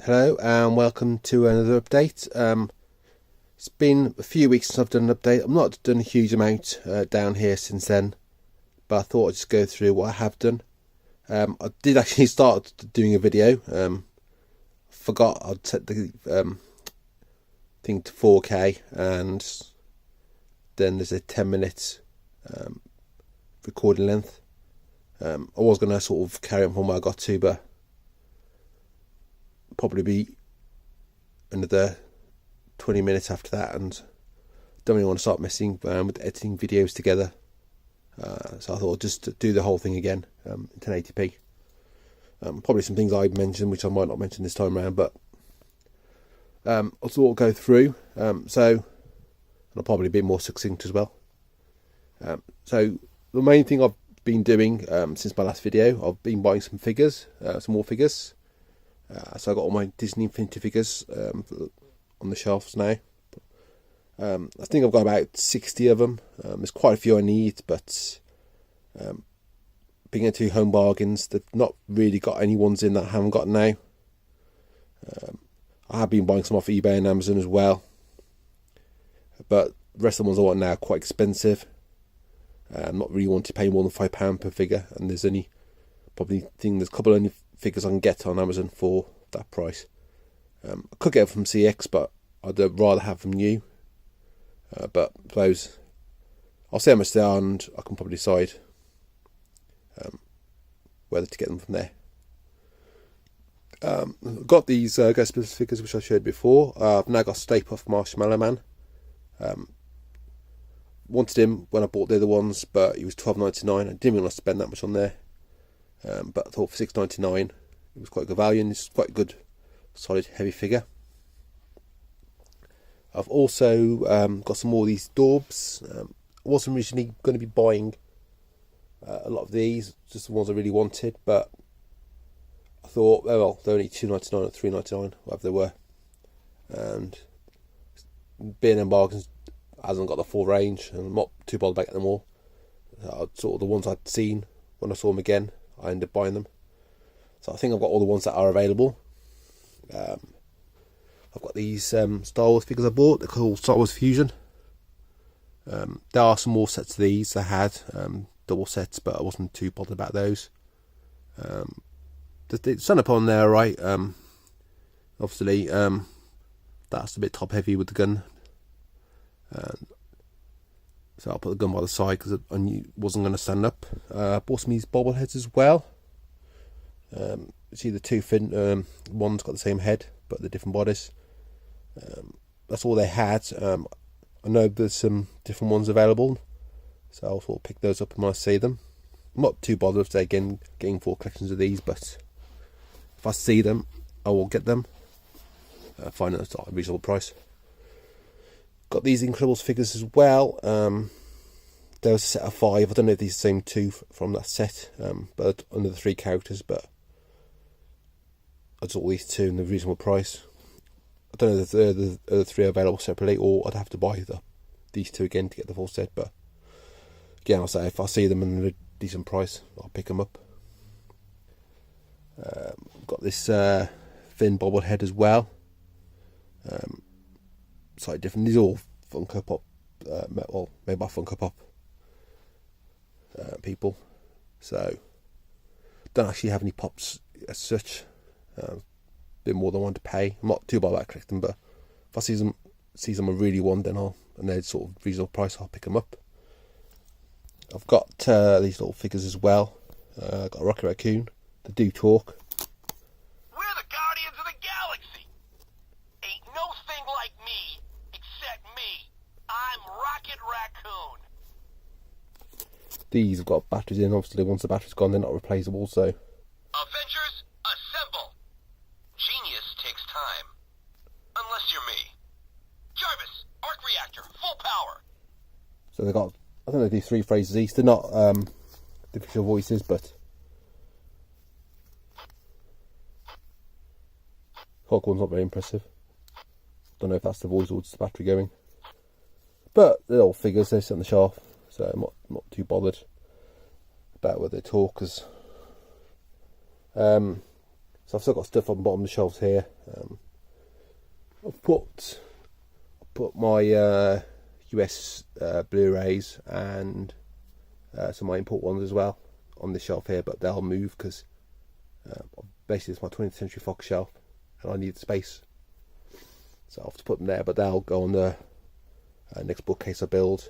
Hello and welcome to another update. It's been a few weeks since I've done an update. I've not done a huge amount down here since then, but I thought I'd just go through what I have done. I did actually start doing a video. Forgot I'd set the thing to 4K, and then there's a 10-minute recording length. I was going to sort of carry on from where I got to, but probably be another 20 minutes after that, and don't really want to start messing around with editing videos together, so I thought I'd just do the whole thing again in 1080p. Probably some things I mentioned which I might not mention this time around, but I'll sort of go through, so and I'll probably be more succinct as well. So the main thing I've been doing since my last video, I've been buying some figures, some more figures. So I got all my Disney Infinity figures on the shelves now. I think I've got about 60 of them. There's quite a few I need, but being into home bargains, they've not really got any ones in that I haven't got now. I have been buying some off eBay and Amazon as well, but the rest of the ones I want now are quite expensive. I'm not really wanting to pay more than £5 per figure, and there's only there's a couple only figures I can get on Amazon for that price. I could get them from CX, but I'd rather have them new. But those, I'll see how much they are, and I can probably decide whether to get them from there. I've got these Ghostbusters figures which I showed before. I've now got Stay Puft Marshmallow Man. Wanted him when I bought the other ones, but he was $12.99. I didn't really want to spend that much on there. But I thought for $6.99 it was quite good value, and it's quite a good, solid, heavy figure. I've also got some more of these Dorbs. I wasn't originally going to be buying a lot of these, just the ones I really wanted, but I thought, oh well, they're only $2.99 or $3.99, whatever they were, and B&M Bargains hasn't got the full range, and I'm not too bothered about getting them all. Sort of the ones I'd seen when I saw them again, I ended up buying them. So I think I've got all the ones that are available. I've got these Star Wars figures I bought. They're called Star Wars Fusion. There are some more sets of these I had, double sets, but I wasn't too bothered about those. The sun up on there, right? Obviously, that's a bit top heavy with the gun. So I'll put the gun by the side because I knew it wasn't going to stand up. Bought some of these bobbleheads as well. See the two fin, one's got the same head but the different bodies. That's all they had. I know there's some different ones available, so I'll sort of pick those up when I see them. I'm not too bothered if they're getting 4 collections of these, but if I see them, I will get them. Find them at a reasonable price. Got these Incredibles figures as well. There was a set of 5. I don't know if these are the same 2 from that set, but under the 3 characters. But I just got these 2 in a reasonable price. I don't know if the other 3 are available separately, or I'd have to buy these 2 again to get the full set. But again, I'll say if I see them in a decent price, I'll pick them up. Got this Finn bobblehead as well. Slightly different. These are all Funko Pop, made by Funko Pop people. So don't actually have any pops as such. A bit more than I want to pay. I'm not too bad about collecting, but if I see them I really want, then and they're sort of reasonable price, I'll pick them up. I've got these little figures as well. Got a Rocket Raccoon. They do talk. We're the Guardians of the Galaxy. Ain't no thing like me, except me. I'm Rocket Raccoon. These have got batteries in. Obviously, once the battery's gone, they're not replaceable. So, Avengers, assemble. Genius takes time. Unless you're me. Jarvis, arc reactor, full power. So they got, I think they do 3 phrases each. They're not the official voices, but Hulk one's not very impressive. Don't know if that's the voice or just the battery going. But they're all figures, they sit on the shelf, so I'm not too bothered about whether they talk, because So I've still got stuff on the bottom of the shelves here. I've put my US Blu-rays and some of my import ones as well on this shelf here, but they'll move because basically it's my 20th Century Fox shelf and I need space, so I'll have to put them there, but they'll go on the next bookcase I build.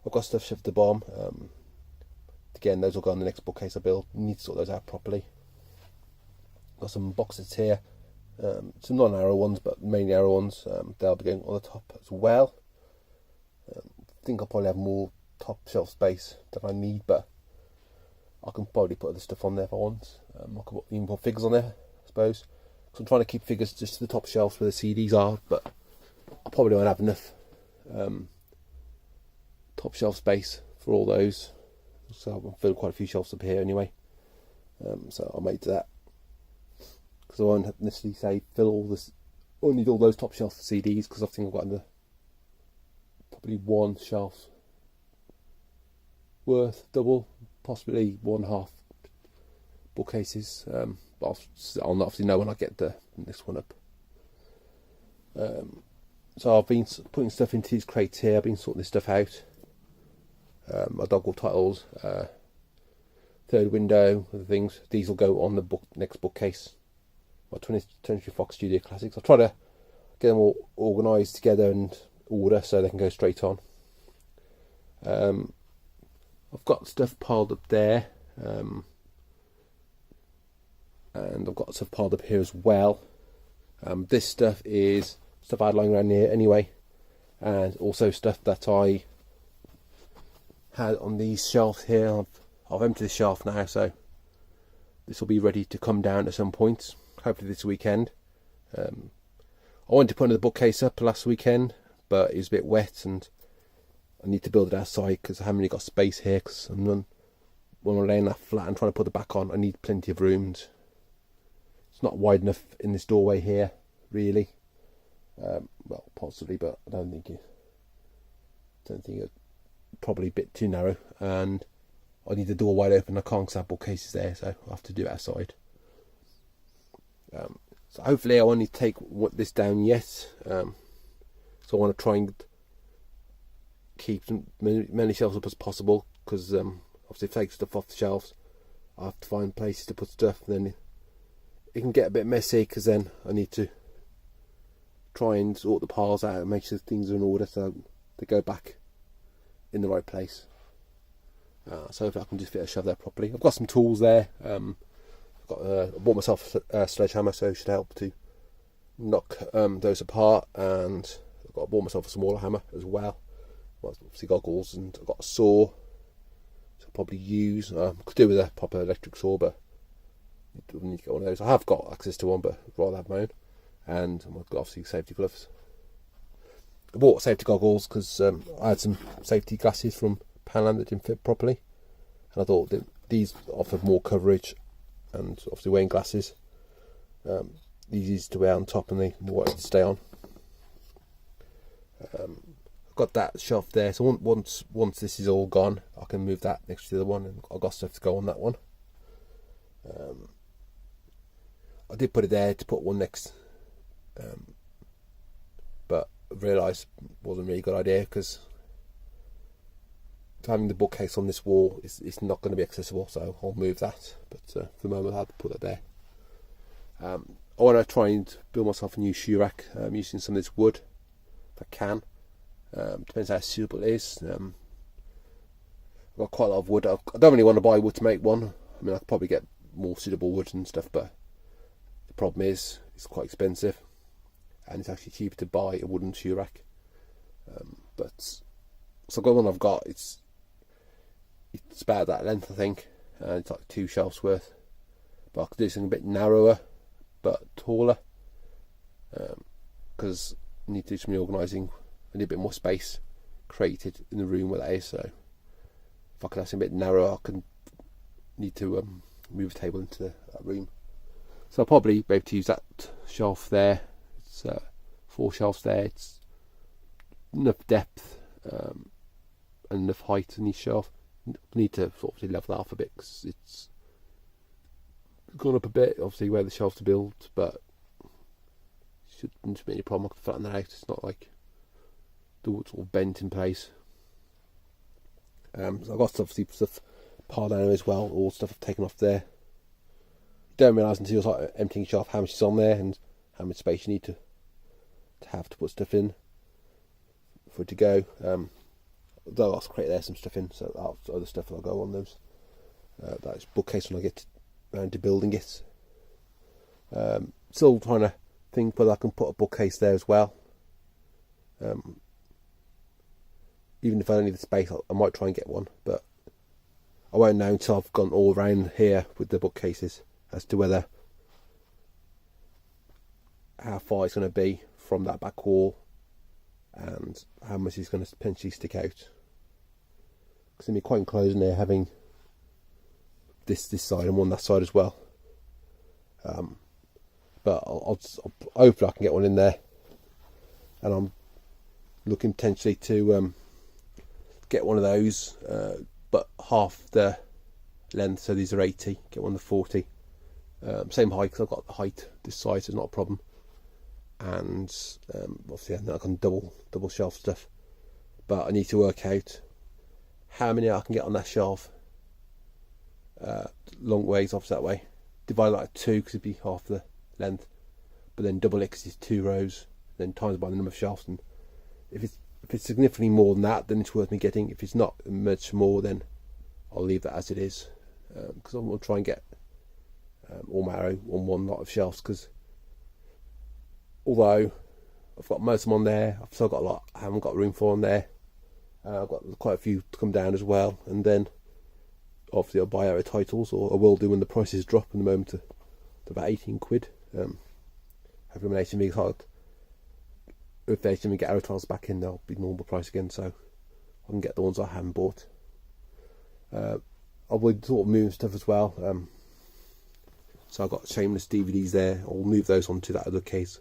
I've got stuff shoved at the bottom. Again, those will go on the next bookcase I build. Need to sort those out properly. Got some boxes here, some non-arrow ones, but mainly arrow ones. They'll be going on the top as well. I think I'll probably have more top shelf space than I need, but I can probably put other stuff on there if I want. I can even put figures on there, I suppose. So I'm trying to keep figures just to the top shelves where the CDs are, but I probably won't have enough top shelf space for all those. So I'll fill quite a few shelves up here anyway. So I'll make that, because I won't necessarily say fill all this. I need all those top shelf CDs, because I think I've got probably one shelf worth double, possibly 1.5 bookcases. But I'll obviously know when I get the next one up. So I've been putting stuff into these crates here. I've been sorting this stuff out. My doggerel titles, third window, other things. These will go on the next bookcase. My 20th Century Fox Studio Classics. I'll try to get them all organised together and order so they can go straight on. I've got stuff piled up there, and I've got stuff piled up here as well. This stuff is stuff I had lying around here anyway, and also stuff that I had on these shelves here. I've emptied the shelf now, so this will be ready to come down at some point, hopefully this weekend. I wanted to put another bookcase up last weekend, but it was a bit wet and I need to build it outside because I haven't really got space here, because when I'm laying that flat and trying to put it back on, I need plenty of room. It's not wide enough in this doorway here, really. Well, possibly, but I don't think it's probably a bit too narrow, and I need the door wide open. I can't, because I have bookcases there, so I'll have to do it outside. So hopefully I won't need to take this down yet. So I want to try and keep as many shelves up as possible, because obviously if I take stuff off the shelves, I have to find places to put stuff, and then it can get a bit messy, because then I need to try and sort the piles out and make sure things are in order so they go back in the right place. So if I can just fit a shelf there properly. I've got some tools there. I bought myself a sledgehammer, so it should help to knock those apart, and I bought myself a smaller hammer as well. Obviously goggles, and I've got a saw, so I'll probably use. Could do with a proper electric saw, but I need to get one of those. I have got access to one, but I'd rather have my own. And I've got obviously safety gloves. I bought safety goggles because I had some safety glasses from Poundland that didn't fit properly, and I thought that these offered more coverage, and obviously wearing glasses, these easy to wear on top and they wanted to stay on. I've got that shelf there, so once this is all gone, I can move that next to the other one, and I've got stuff to go on that one. I did put it there to put one next, but I realised it wasn't really a good idea, because having the bookcase on this wall is not going to be accessible, so I'll move that. But for the moment, I'll put that there. I want to try and build myself a new shoe rack using some of this wood if I can. Depends how suitable it is. I've got quite a lot of wood. I don't really want to buy wood to make one. I mean, I could probably get more suitable wood and stuff, but the problem is it's quite expensive, and it's actually cheaper to buy a wooden shoe rack. So the one I've got, it's about that length, I think, and it's like 2 shelves worth. But I could do something a bit narrower but taller, because I need to do some reorganising. I need a bit more space created in the room where that is. So if I could have something a bit narrower, I can need to move a table into that room. So I'll probably be able to use that shelf there. It's 4 shelves there. It's enough depth and enough height in each shelf. I need to sort of level that off a bit, because it's gone up a bit, obviously where the shelves are built, but shouldn't be any problem. I can flatten that out. It's not like the wood's all bent in place. So I've got stuff piled down as well, all stuff I've taken off there. You don't realise until you start emptying shelf how much is on there and how much space you need to have to put stuff in for it to go. Though I'll create there some stuff in, so other stuff will go on those. That's bookcase when I get around to building it. Still trying to think whether I can put a bookcase there as well. Even if I don't need the space, I might try and get one, but I won't know until I've gone all around here with the bookcases as to whether how far it's going to be from that back wall and how much it's going to potentially stick out. Because it's going to be quite enclosed in there, having this side and one that side as well. But I'll hopefully I can get one in there, and I'm looking potentially to get one of those, but half the length. So these are 80. Get one of the 40. Same height, because I've got the height this size, so it's not a problem. And obviously I can double shelf stuff, but I need to work out how many I can get on that shelf. Long ways off that way. Divide it like 2 because it'd be half the length, but then double it because it's 2 rows. Then times by the number of shelves, and if it's significantly more than that, then it's worth me getting. If it's not much more, then I'll leave that as it is, because I'm going to try and get all my arrow on one lot of shelves. Because although I've got most of them on there, I've still got a lot I haven't got room for on there. I've got quite a few to come down as well, and then obviously I'll buy out titles, or I will do when the prices drop in the moment to about 18 quid. Hopefully when HMV hard, if HMV get arrow titles back in, they'll be normal price again, so I can get the ones I haven't bought. I'll be sort of moving stuff as well. So I've got Shameless DVDs there. I'll move those onto that other case.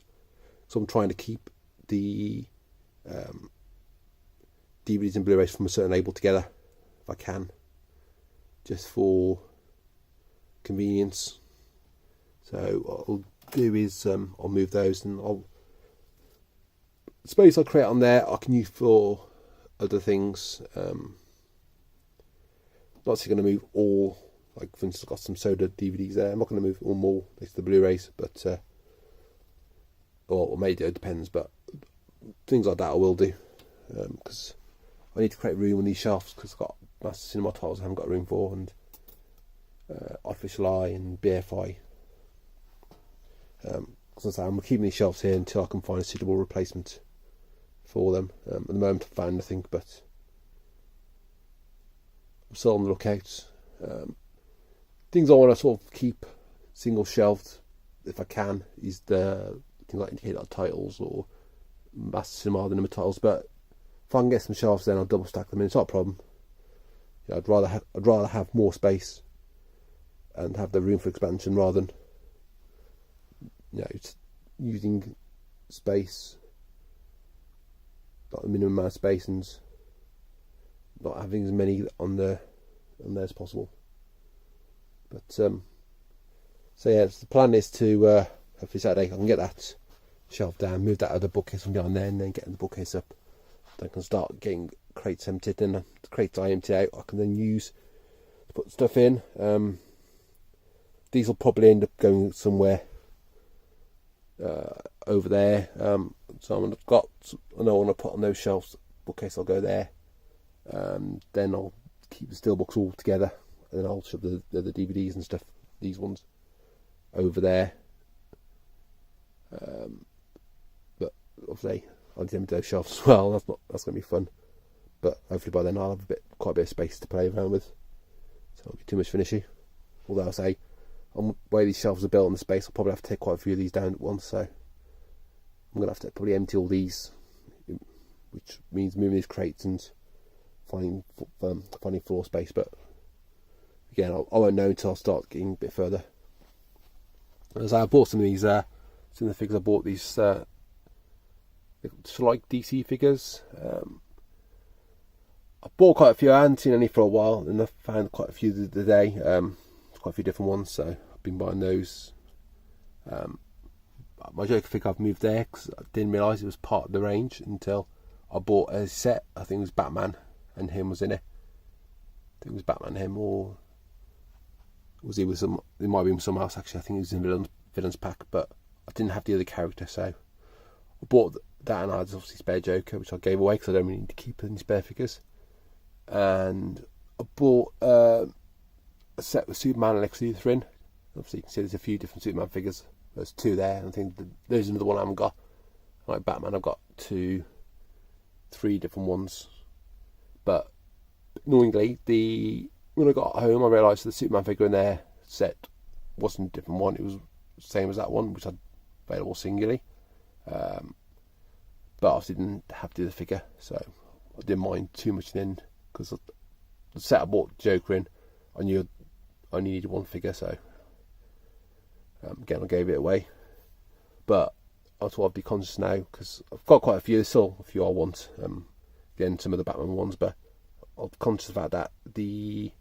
So I'm trying to keep the DVDs and Blu-rays from a certain label together, if I can, just for convenience. So what I'll do is I'll move those, and the space I create on there I can use for other things. Not actually going to move all, like for instance I've got some Soda DVDs there. I'm not going to move all more next to the Blu-rays, but or maybe it depends, but things like that I will do, because I need to create room on these shelves, because I've got massive cinema titles I haven't got room for, and Artificial Eye and BFI. Because I'm keeping these shelves here until I can find a suitable replacement for them. At the moment I've found nothing, but I'm still on the lookout. Things I want to sort of keep single shelved if I can is the things like indicator titles or master cinema, the number titles. But if I can get some shelves, then I'll double stack them in. It's not a problem. You know, I'd rather have more space and have the room for expansion rather than, you know, it's using space, not the minimum amount of space, and not having as many on there as possible. But so yeah, the plan is to hopefully Saturday I can get that shelf down, move that other bookcase from behind there, and then getting the bookcase up. Then I can start getting crates emptied, and the crates I empty out I can then use to put stuff in. These will probably end up going somewhere over there. So I've got, I know I want to put on those shelves. Bookcase I'll go there. Then I'll keep the steelbooks all together, and then I'll shove the DVDs and stuff, these ones, over there. But obviously I'll need to empty those shelves as well. That's going to be fun. But hopefully by then I'll have quite a bit of space to play around with, so it won't be too much of an issue. Although I say, on the way these shelves are built in the space, I'll probably have to take quite a few of these down at once, so I'm going to have to probably empty all these, which means moving these crates and finding floor space. But again, I won't know until I start getting a bit further. As I bought some of these, some of the figures I bought, these like DC figures. I bought quite a few. I hadn't seen any for a while, and I found quite a few today. Quite a few different ones, so I've been buying those. My Joker figure I've moved there because I didn't realise it was part of the range until I bought a set. I think it was Batman and him was in it. I think it was Batman and him, or was he with some? It might have been someone else actually. I think he was in villains pack, but I didn't have the other character, so I bought that, and I had obviously spare Joker, which I gave away because I don't really need to keep any spare figures. And I bought a set with Superman and Lex Luthor in. Obviously, you can see there's a few different Superman figures. There's 2 there, and I think there's another one I haven't got. Like Batman, I've got 2, 3 different ones. But annoyingly, when I got home, I realised the Superman figure in their set wasn't a different one. It was the same as that one, which I had available singularly. But I obviously didn't have to do the figure, so I didn't mind too much then, because the set I bought Joker in, I knew I only needed 1 figure, so again I gave it away. But I thought I'd be conscious now, because I've got quite a few. There's still a few I want, again some of the Batman ones, but I'm conscious about that. The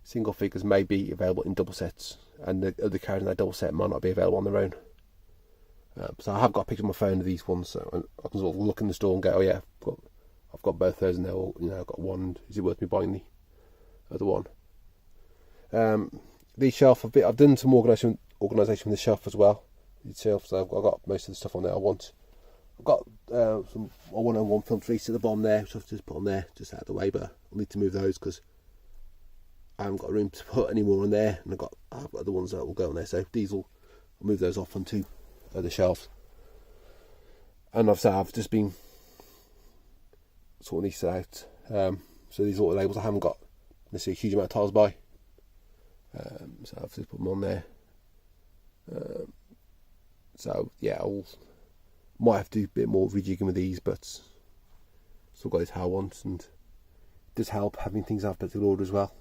single figures may be available in double sets, and the other characters in that double set might not be available on their own. So I have got a picture on my phone of these ones, so I can sort of look in the store and go, oh yeah, I've got both those in there, or I've got one. Is it worth me buying the other one? The shelf, I've done some organisation with the shelf as well. The shelf, so I've got most of the stuff on there I want. I've got some 101 film release at the bottom there, which I've just put on there, just out of the way, but I'll need to move those because I haven't got room to put any more on there, and I've got other ones that will go on there, so I'll move those off onto the shelves. And I've just been sorting these out. So these are all the labels I haven't got necessarily a huge amount of tiles by. So I've just put them on there. So yeah, might have to do a bit more rejigging with these, but still got these how I want, and it does help having things alphabetical order as well,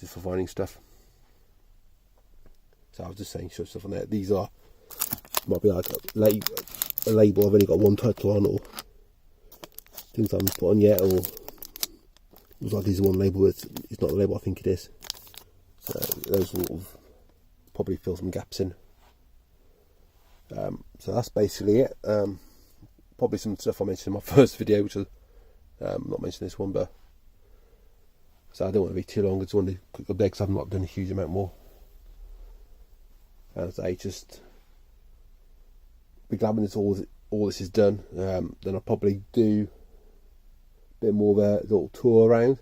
just for finding stuff. So I was just saying, show stuff on there. These might be like a label I've only got 1 title on, or things I haven't put on yet, or it looks like this is one label but it's not the label I think it is. So those will probably fill some gaps in. So that's basically it. Probably some stuff I mentioned in my first video, which was not mentioned this one, but so I don't want to be too long. I just want to quick update because I've not done a huge amount more. As I just be glad when all this is done. Then I'll probably do a bit more of a little tour around.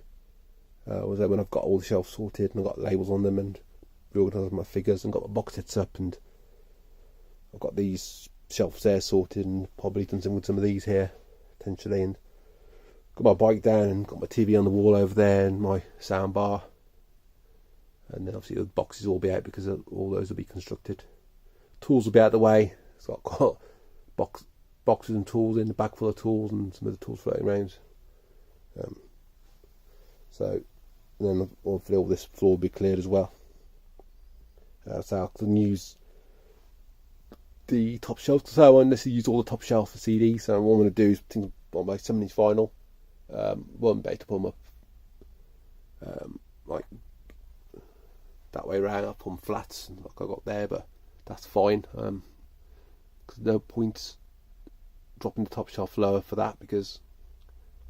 When I've got all the shelves sorted and I've got labels on them and reorganised my figures and got my box sets up, and I've got these shelves there sorted, and probably done some with some of these here potentially, and got my bike down and got my TV on the wall over there and my sound bar. And then obviously the boxes will be out because all those will be constructed. Tools will be out of the way. So I've got boxes and tools in the bag full of tools, and some of the tools floating around. So and then hopefully all this floor will be cleared as well. So I can use the top shelf. So I won't necessarily use all the top shelf for CDs. So what I'm going to do is things on my 70s vinyl. Won't be able to put them up like that way around. I'll put them flats like I got there, but that's fine. Because no point dropping the top shelf lower for that, because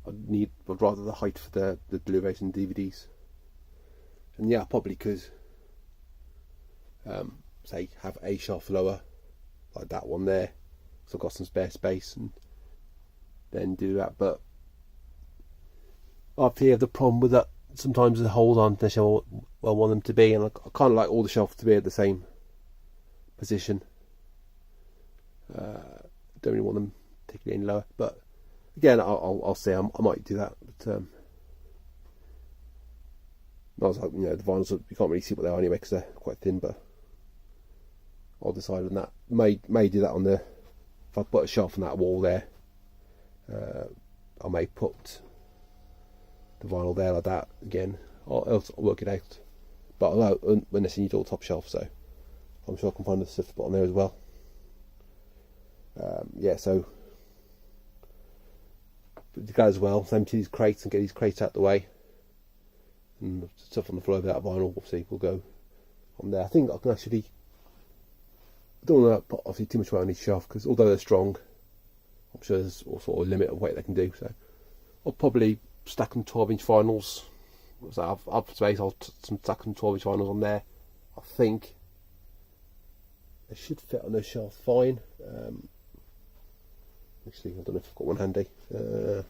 I'd rather the height for the Blu-rays and DVDs. And yeah, I probably could say have a shelf lower like that one there, so I've got some spare space, and then do that. But I fear the problem with that, sometimes the holes aren't necessarily what I want them to be, and I kind of like all the shelves to be at the same position. Don't really want them particularly any lower, but again, I'll see. I might do that. But I was like, the vinyls, you can't really see what they are anyway because they're quite thin. But I'll decide on that. May do that on the. If I put a shelf on that wall there, I may put the vinyl there like that again. I'll work it out. But although unless you need all top shelf, so I'm sure I can find the stuff to put on there as well. Yeah, so to go as well, so empty these crates and get these crates out the way, and stuff on the floor of that vinyl obviously will go on there. I think I can actually, I don't want to put obviously too much weight on each shelf, because although they're strong, I'm sure there's all sort of limit of weight they can do. So I'll probably stack them 12-inch vinyls. So I've space, I'll stack some 12-inch vinyls on there. I think they should fit on the shelf fine. Actually, I don't know if I've got one handy. What I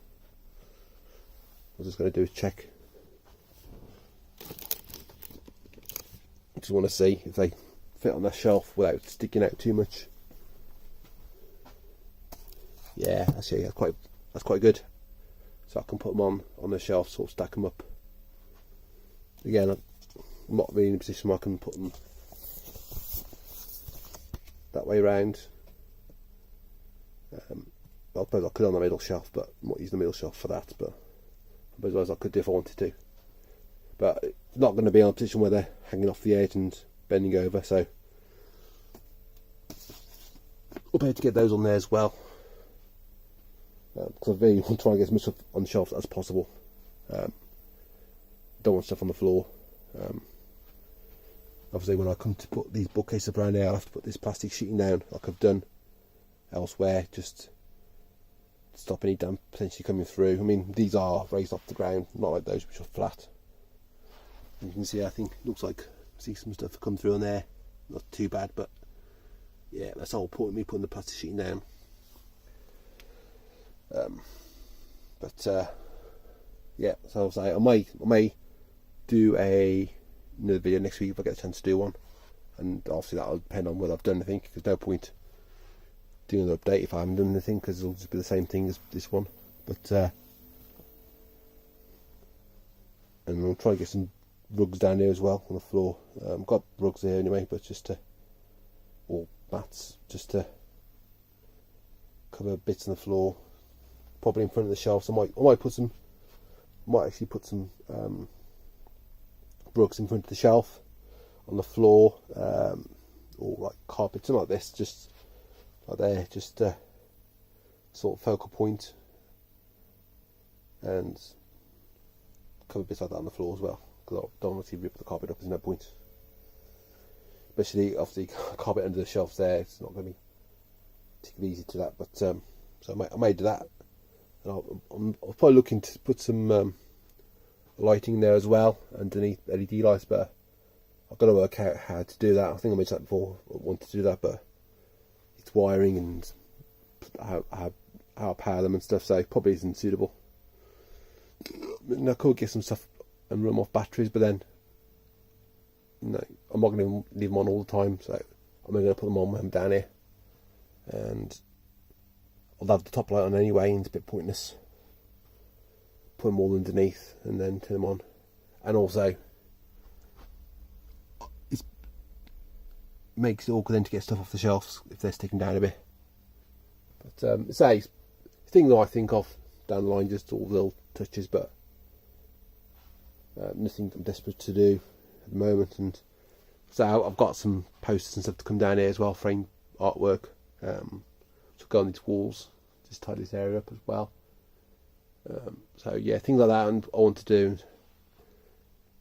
was just going to do is check. I just want to see if they fit on that shelf without sticking out too much. Yeah, actually, that's quite good. So I can put them on the shelf, sort of stack them up. Again, I'm not really in a position where I can put them that way around. I suppose I could on the middle shelf, but I'm not using the middle shelf for that. But I suppose I could do if I wanted to. But it's not going to be in a position where they're hanging off the edge and bending over. So I'll be able to get those on there as well. Because I really want to try and get as much stuff on the shelf as possible. Don't want stuff on the floor. Obviously, when I come to put these bookcases up around here, I'll have to put this plastic sheeting down like I've done elsewhere, just to stop any damp potentially coming through. I mean, these are raised off the ground, not like those which are flat. And you can see, I think it looks like see some stuff come through on there. Not too bad, but yeah, that's all point me putting the plastic sheeting down. Yeah, so I'll say I may do another video next week if I get a chance to do one, and obviously that'll depend on whether I've done anything. There's no point doing another update if I haven't done anything, because it'll just be the same thing as this one. But and I'll try and get some rugs down here as well on the floor. I've got rugs here anyway, but or mats, just to cover bits on the floor, probably in front of the shelves. I might actually put some rugs in front of the shelf on the floor, or like carpet, something like this, just like there, just sort of focal point, and cover bits like that on the floor as well, because I don't want to rip the carpet up. There's no point, especially obviously carpet under the shelves there. It's not going to be particularly easy to that, but so I may do that. And I'm probably looking to put some lighting there as well underneath LED lights, but I've got to work out how to do that. I think I mentioned that before. I want to do that, but it's wiring and how I power them and stuff, so it probably isn't suitable. And I could get some stuff and run off batteries, but then I'm not going to leave them on all the time, so I'm going to put them on when I'm down here, and I'll have the top light on anyway, and it's a bit pointless. Put them all underneath and then turn them on. And also, it makes it awkward then to get stuff off the shelves if they're sticking down a bit. But it's a thing that I think of down the line, just all the little touches, but nothing I'm desperate to do at the moment. And so I've got some posters and stuff to come down here as well, frame artwork. To go on these walls, just tidy this area up as well. So yeah, things like that, and I want to do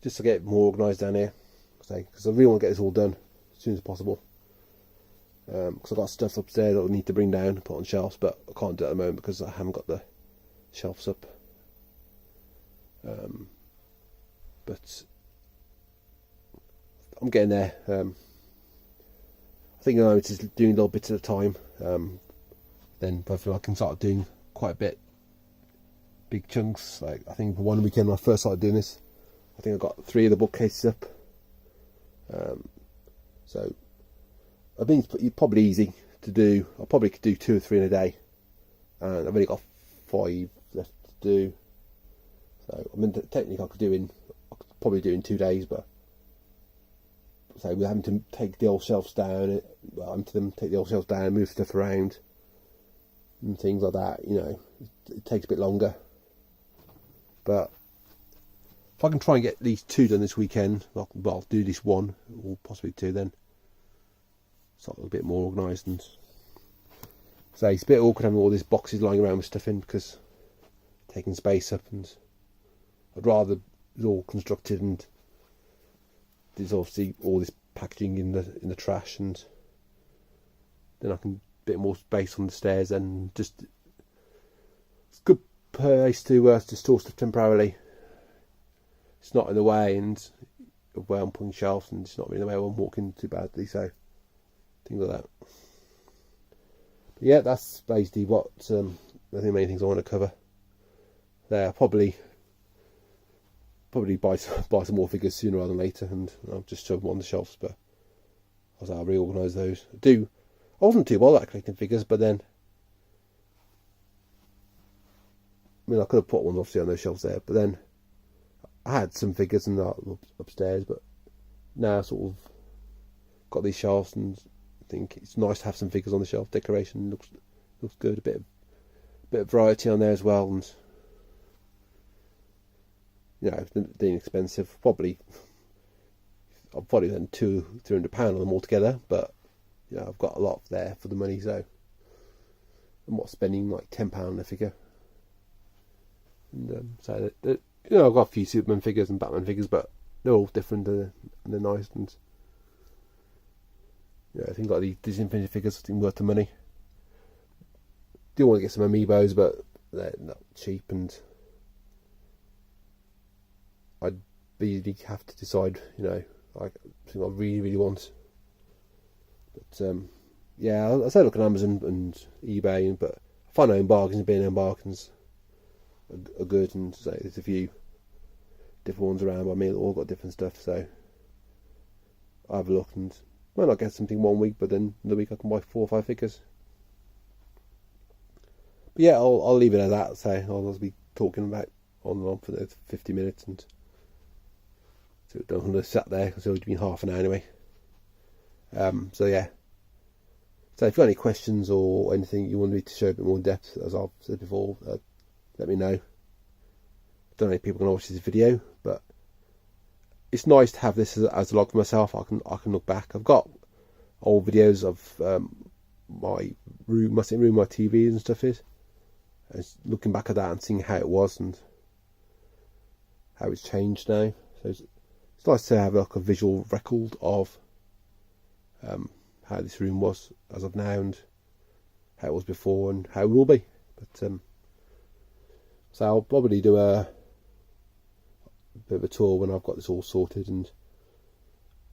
just to get more organised down here, because I really want to get this all done as soon as possible. Because I've got stuff upstairs that I need to bring down and put on shelves, but I can't do it at the moment because I haven't got the shelves up. But I'm getting there. I think I'm just doing little bits at a time. Then hopefully I can start doing quite a bit, big chunks. Like I think for one weekend when I first started doing this, I think I got 3 of the bookcases up. So I think it's probably easy to do. I probably could do 2 or 3 in a day, and I've only got 5 left to do. So I mean, technically I could probably do in 2 days, but so we're having to take the old shelves down. Take the old shelves down, move stuff around, and things like that. It takes a bit longer. But if I can try and get these 2 done this weekend, I'll do this 1 or possibly 2. Then start a bit more organised. And so it's a bit awkward having all these boxes lying around with stuff in, because taking space up, and I'd rather it's all constructed, and there's obviously all this packaging in the trash, and then I can bit more space on the stairs, and just it's a good place to store stuff temporarily. It's not in the way and of where I'm putting shelves, and it's not really in the way where I'm walking too badly, so things like that. But yeah, that's basically what I think the main things I want to cover there. Probably buy some more figures sooner rather than later, and I'll just shove them on the shelves, but I'll reorganise those. I wasn't too well at collecting figures, but then I could have put one obviously on those shelves there, but then I had some figures in upstairs, but now I've sort of got these shelves, and I think it's nice to have some figures on the shelf. Decoration looks good, a bit of variety on there as well, and they're inexpensive. I've probably done £200-300 on them altogether, but I've got a lot there for the money, so I'm not spending like £10 on a figure. And so that, I've got a few Superman figures and Batman figures, but they're all different, and they're nice. And I think like these Infinity figures, I think worth the money. Do want to get some amiibos, but they're not cheap, and I'd really have to decide, like something I really, really want. But I say look at Amazon and eBay, but I find own bargains, and being own bargains are good, and so there's a few different ones around. But I mean, they've all got different stuff, so I have a look, and might not get something one week, but then the week I can buy 4 or 5 figures. But yeah, I'll leave it at that. So I'll be talking about on and on for the 50 minutes, and so don't want to sat there because it's already been half an hour anyway. So yeah. So if you've got any questions or anything you want me to show a bit more in depth, as I've said before, let me know. I don't know if people are going to watch this video, but it's nice to have this as a log for myself. I can look back. I've got old videos of my room, my sitting room, my TV and stuff is. And looking back at that and seeing how it was and how it's changed now. So it's nice to have like a visual record of how this room was as of now, and how it was before, and how it will be. But so I'll probably do a bit of a tour when I've got this all sorted, and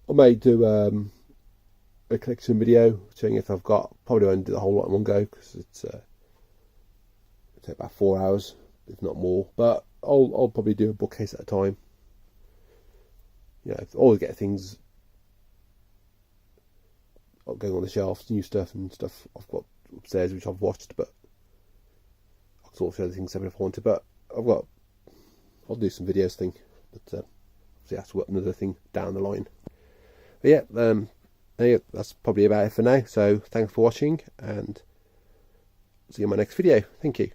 I may do a collection video showing if I've got. Probably won't do the whole lot in one go because it'll take about 4 hours, if not more. But I'll probably do a bookcase at a time. Always get things going on the shelves, new stuff and stuff I've got upstairs which I've watched, but I'll sort of show the things separate if I wanted. But I'll do some videos thing, but so that's another thing down the line. But yeah, that's probably about it for now. So thanks for watching, and see you in my next video. Thank you.